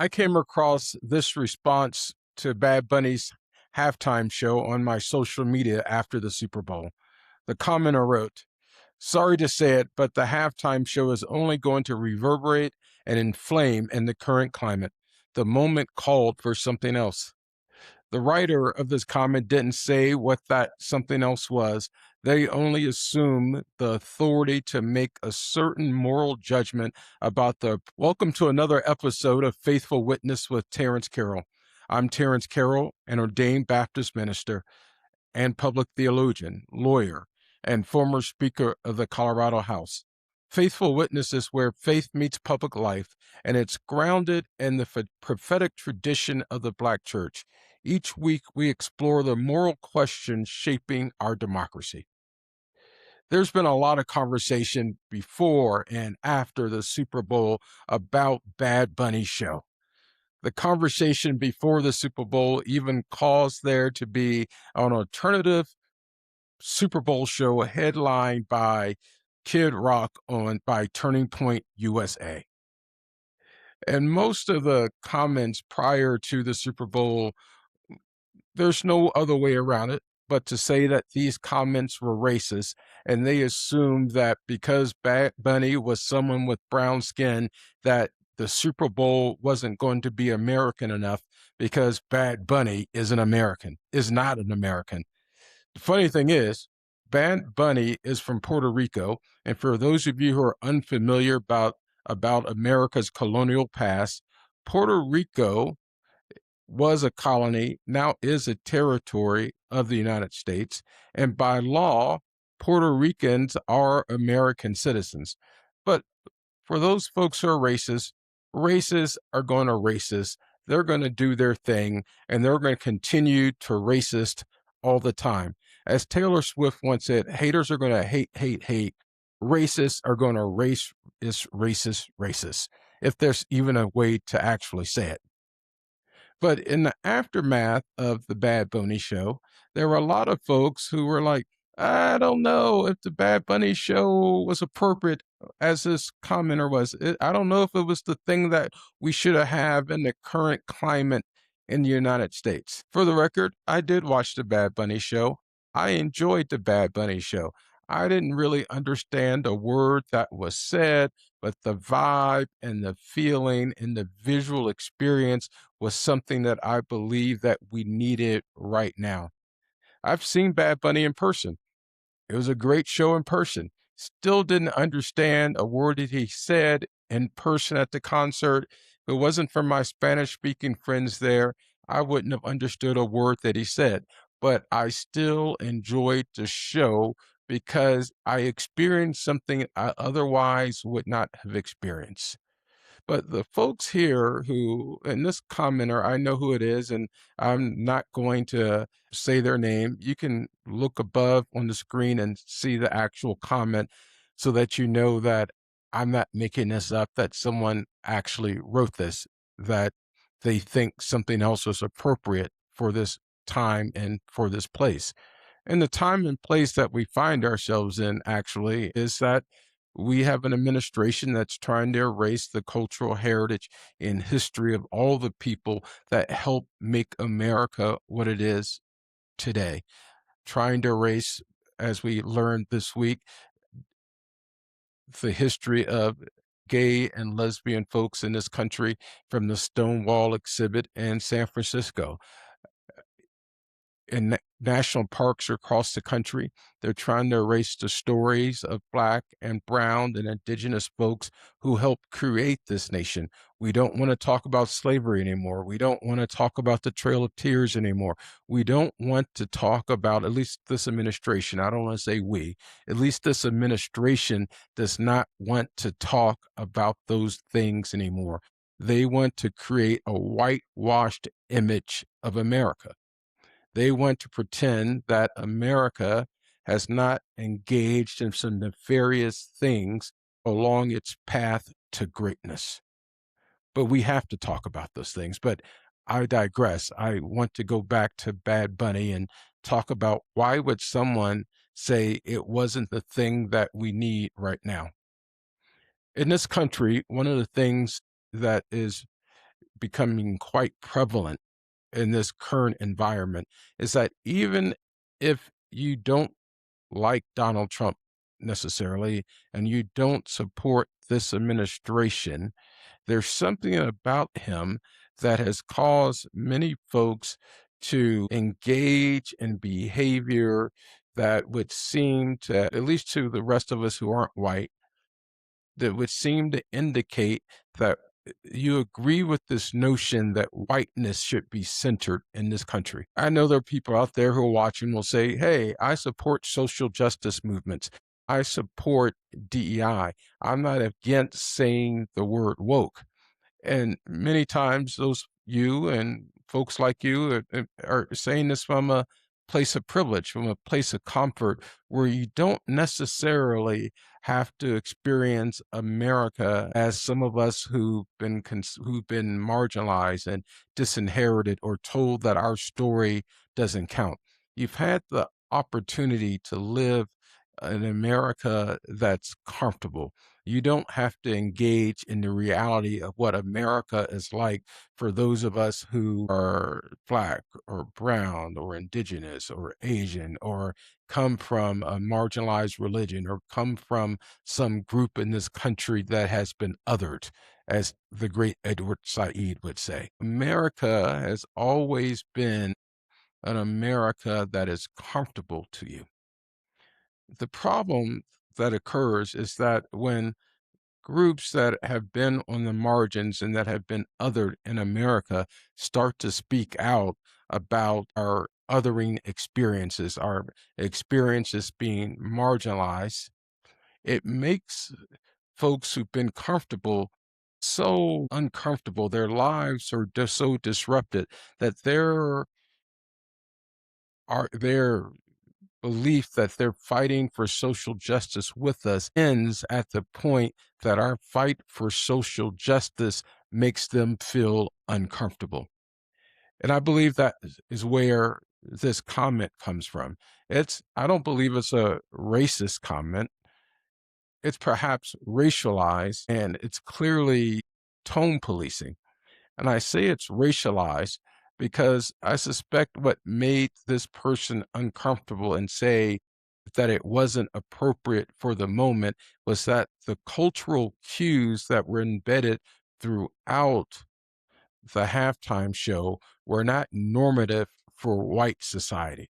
I came across this response to Bad Bunny's halftime show on my social media after the Super Bowl. The commenter wrote, "Sorry to say it, but the halftime show is only going to reverberate and inflame in the current climate. The moment called for something else." The writer of this comment didn't say what that something else was. They only assume the authority to make a certain moral judgment about the. Welcome to another episode of Faithful Witness with Terrence Carroll. I'm Terrence Carroll, an ordained Baptist minister and public theologian, lawyer, and former Speaker of the Colorado House. Faithful Witness is where faith meets public life, and it's grounded in the prophetic tradition of the Black church. Each week, we explore the moral questions shaping our democracy. There's been a lot of conversation before and after the Super Bowl about Bad Bunny's show. The conversation before the Super Bowl even caused there to be an alternative Super Bowl show headlined by Kid Rock on by Turning Point USA. And most of the comments prior to the Super Bowl, there's no other way around it but to say that these comments were racist, and they assumed that because Bad Bunny was someone with brown skin, that the Super Bowl wasn't going to be American enough because Bad Bunny is not an American. The funny thing is, Bad Bunny is from Puerto Rico, and for those of you who are unfamiliar about America's colonial past, Puerto Rico was a colony, now is a territory of the United States, and by law, Puerto Ricans are American citizens. But for those folks who are racist, racists are going to racist. They're going to do their thing, and they're going to continue to racist all the time. As Taylor Swift once said, haters are going to hate, hate, hate. Racists are going to racist, if there's even a way to actually say it. But in the aftermath of the Bad Bunny show, there were a lot of folks who were like, I don't know if the Bad Bunny show was appropriate, as this commenter was. I don't know if it was the thing that we should have in the current climate in the United States. For the record, I did watch the Bad Bunny show. I enjoyed the Bad Bunny show. I didn't really understand a word that was said, but the vibe and the feeling and the visual experience was something that I believe that we needed right now. I've seen Bad Bunny in person. It was a great show in person. Still didn't understand a word that he said in person at the concert. If it wasn't for my Spanish speaking friends there, I wouldn't have understood a word that he said. But I still enjoyed the show because I experienced something I otherwise would not have experienced. But the folks here who, and this commenter, I know who it is, and I'm not going to say their name. You can look above on the screen and see the actual comment so that you know that I'm not making this up, that someone actually wrote this, that they think something else was appropriate for this time and for this place. And the time and place that we find ourselves in actually is that we have an administration that's trying to erase the cultural heritage and history of all the people that help make America what it is today. Trying to erase, as we learned this week, the history of gay and lesbian folks in this country from the Stonewall exhibit in San Francisco. In national parks across the country. They're trying to erase the stories of Black and brown and indigenous folks who helped create this nation. We don't want to talk about slavery anymore. We don't want to talk about the Trail of Tears anymore. We don't want to talk about, at least this administration, I don't want to say we, at least this administration does not want to talk about those things anymore. They want to create a whitewashed image of America. They want to pretend that America has not engaged in some nefarious things along its path to greatness. But we have to talk about those things. But I digress. I want to go back to Bad Bunny and talk about why would someone say it wasn't the thing that we need right now. In this country, one of the things that is becoming quite prevalent in this current environment is that even if you don't like Donald Trump necessarily and you don't support this administration, there's something about him that has caused many folks to engage in behavior that would seem to, at least to the rest of us who aren't white, that would seem to indicate that you agree with this notion that whiteness should be centered in this country. I know there are people out there who are watching will say, hey, I support social justice movements. I support DEI. I'm not against saying the word woke. And many times those you and folks like you are saying this from a place of privilege, from a place of comfort, where you don't necessarily have to experience America as some of us who've been marginalized and disinherited or told that our story doesn't count. You've had the opportunity to live in America that's comfortable. You don't have to engage in the reality of what America is like for those of us who are Black or brown or indigenous or Asian or come from a marginalized religion or come from some group in this country that has been othered, as the great Edward Said would say. America has always been an America that is comfortable to you. The problem that occurs is that when groups that have been on the margins and that have been othered in America start to speak out about our othering experiences, our experiences being marginalized, it makes folks who've been comfortable so uncomfortable. Their lives are just so disrupted that their belief that they're fighting for social justice with us ends at the point that our fight for social justice makes them feel uncomfortable. And I believe that is where this comment comes from. I don't believe it's a racist comment. It's perhaps racialized and it's clearly tone policing. And I say it's racialized because I suspect what made this person uncomfortable and say that it wasn't appropriate for the moment was that the cultural cues that were embedded throughout the halftime show were not normative for white society.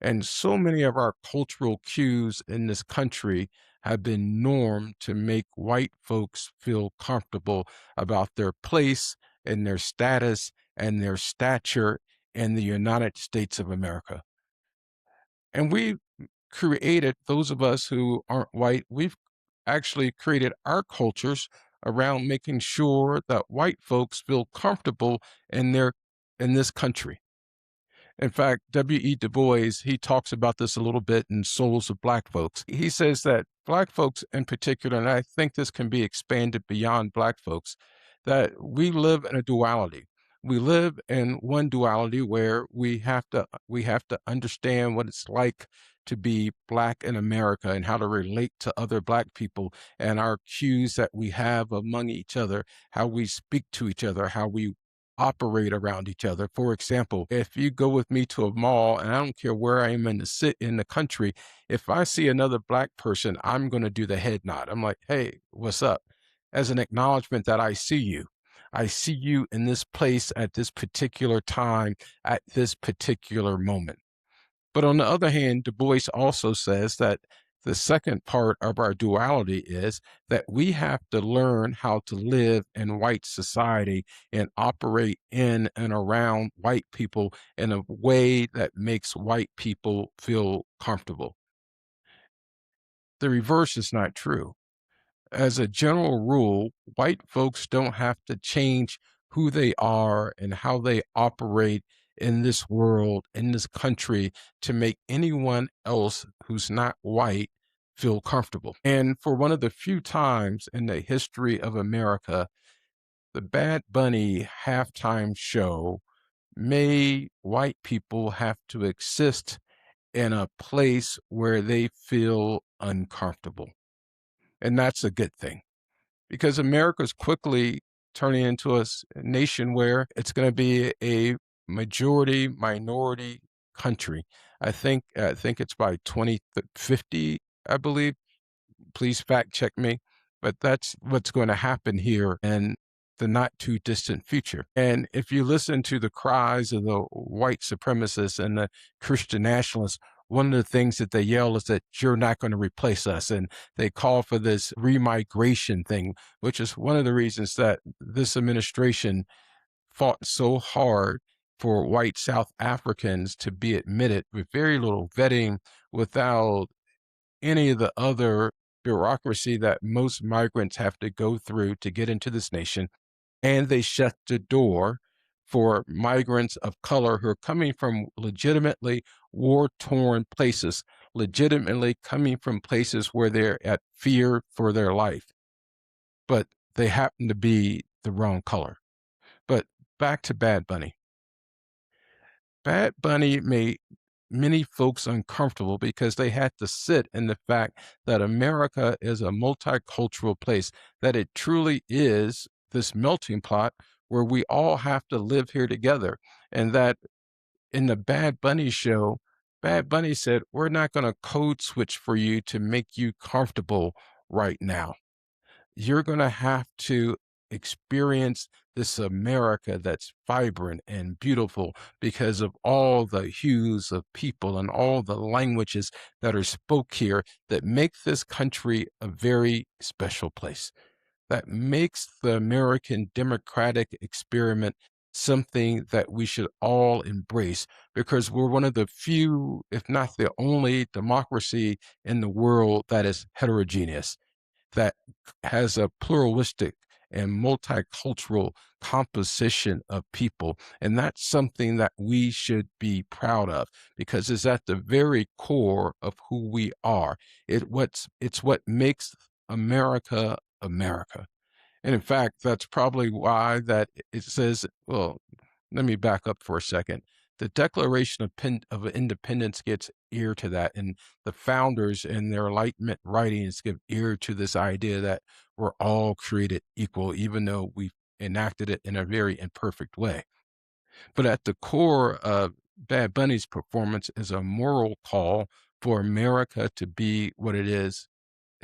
And so many of our cultural cues in this country have been normed to make white folks feel comfortable about their place and their status and their stature in the United States of America. And we created, those of us who aren't white, we've actually created our cultures around making sure that white folks feel comfortable in this country. In fact, W.E. Du Bois, he talks about this a little bit in Souls of Black Folks. He says that Black folks in particular, and I think this can be expanded beyond Black folks, that we live in a duality. We live in one duality where we have to understand what it's like to be Black in America and how to relate to other Black people and our cues that we have among each other, how we speak to each other, how we operate around each other. For example, if you go with me to a mall, and I don't care where I am in the country, if I see another Black person, I'm going to do the head nod. I'm like, hey, what's up? As an acknowledgement that I see you. I see you in this place at this particular time, at this particular moment. But on the other hand, Du Bois also says that the second part of our duality is that we have to learn how to live in white society and operate in and around white people in a way that makes white people feel comfortable. The reverse is not true. As a general rule, white folks don't have to change who they are and how they operate in this world, in this country, to make anyone else who's not white feel comfortable. And for one of the few times in the history of America, the Bad Bunny halftime show made white people have to exist in a place where they feel uncomfortable. And that's a good thing because America's quickly turning into a nation where it's going to be a majority minority country. I think it's by 2050, I believe. Please fact check me, but that's what's going to happen here in the not too distant future. And if you listen to the cries of the white supremacists and the Christian nationalists, one of the things that they yell is that you're not going to replace us. And they call for this remigration thing, which is one of the reasons that this administration fought so hard for white South Africans to be admitted with very little vetting, without any of the other bureaucracy that most migrants have to go through to get into this nation. And they shut the door for migrants of color who are coming from legitimately war-torn places, legitimately coming from places where they're at fear for their life, but they happen to be the wrong color. But back to Bad Bunny. Bad Bunny made many folks uncomfortable because they had to sit in the fact that America is a multicultural place, that it truly is this melting pot where we all have to live here together. And that in the Bad Bunny show, Bad Bunny said, we're not going to code switch for you to make you comfortable right now. You're going to have to experience this America that's vibrant and beautiful because of all the hues of people and all the languages that are spoke here that make this country a very special place, that makes the American democratic experiment something that we should all embrace, because we're one of the few, if not the only, democracy in the world that is heterogeneous, that has a pluralistic and multicultural composition of people. And that's something that we should be proud of, because it's at the very core of who we are. It's what makes America America. And in fact, that's probably why that it says, well, let me back up for a second. The Declaration of Independence gets ear to that, and the founders in their Enlightenment writings give ear to this idea that we're all created equal, even though we enacted it in a very imperfect way. But at the core of Bad Bunny's performance is a moral call for America to be what it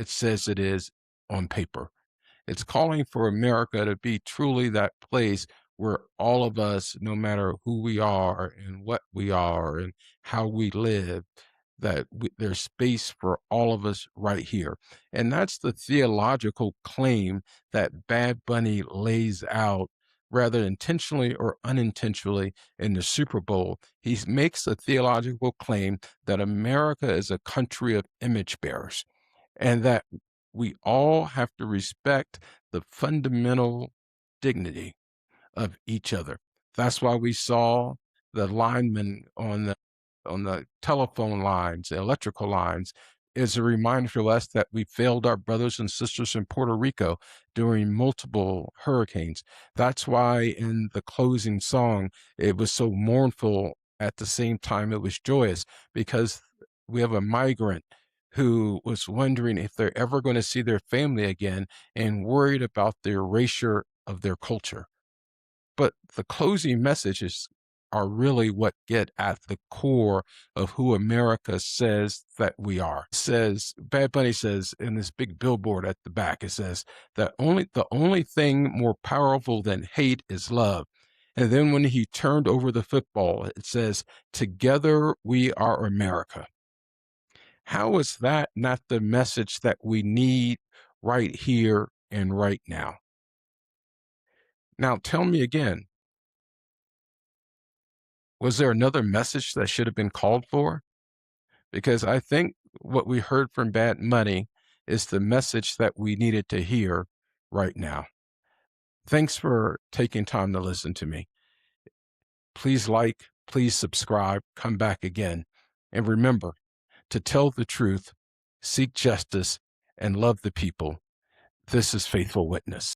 says it is on paper. It's calling for America to be truly that place where all of us, no matter who we are and what we are and how we live, there's space for all of us right here. And that's the theological claim that Bad Bunny lays out, rather intentionally or unintentionally, in the Super Bowl. He makes a theological claim that America is a country of image bearers, and that we all have to respect the fundamental dignity of each other. That's why we saw the linemen on the telephone lines, the electrical lines, is a reminder to us that we failed our brothers and sisters in Puerto Rico during multiple hurricanes. That's why in the closing song, it was so mournful at the same time it was joyous, because we have a migrant who was wondering if they're ever going to see their family again and worried about the erasure of their culture. But the closing messages are really what get at the core of who America says that we are. It says, Bad Bunny says in this big billboard at the back, it says that the only thing more powerful than hate is love. And then when he turned over the football, it says, together we are America. How is that not the message that we need right here and right now? Now, tell me again, was there another message that should have been called for? Because I think what we heard from Bad Money is the message that we needed to hear right now. Thanks for taking time to listen to me. Please like, please subscribe, come back again. And remember to tell the truth, seek justice, and love the people. This is Faithful Witness.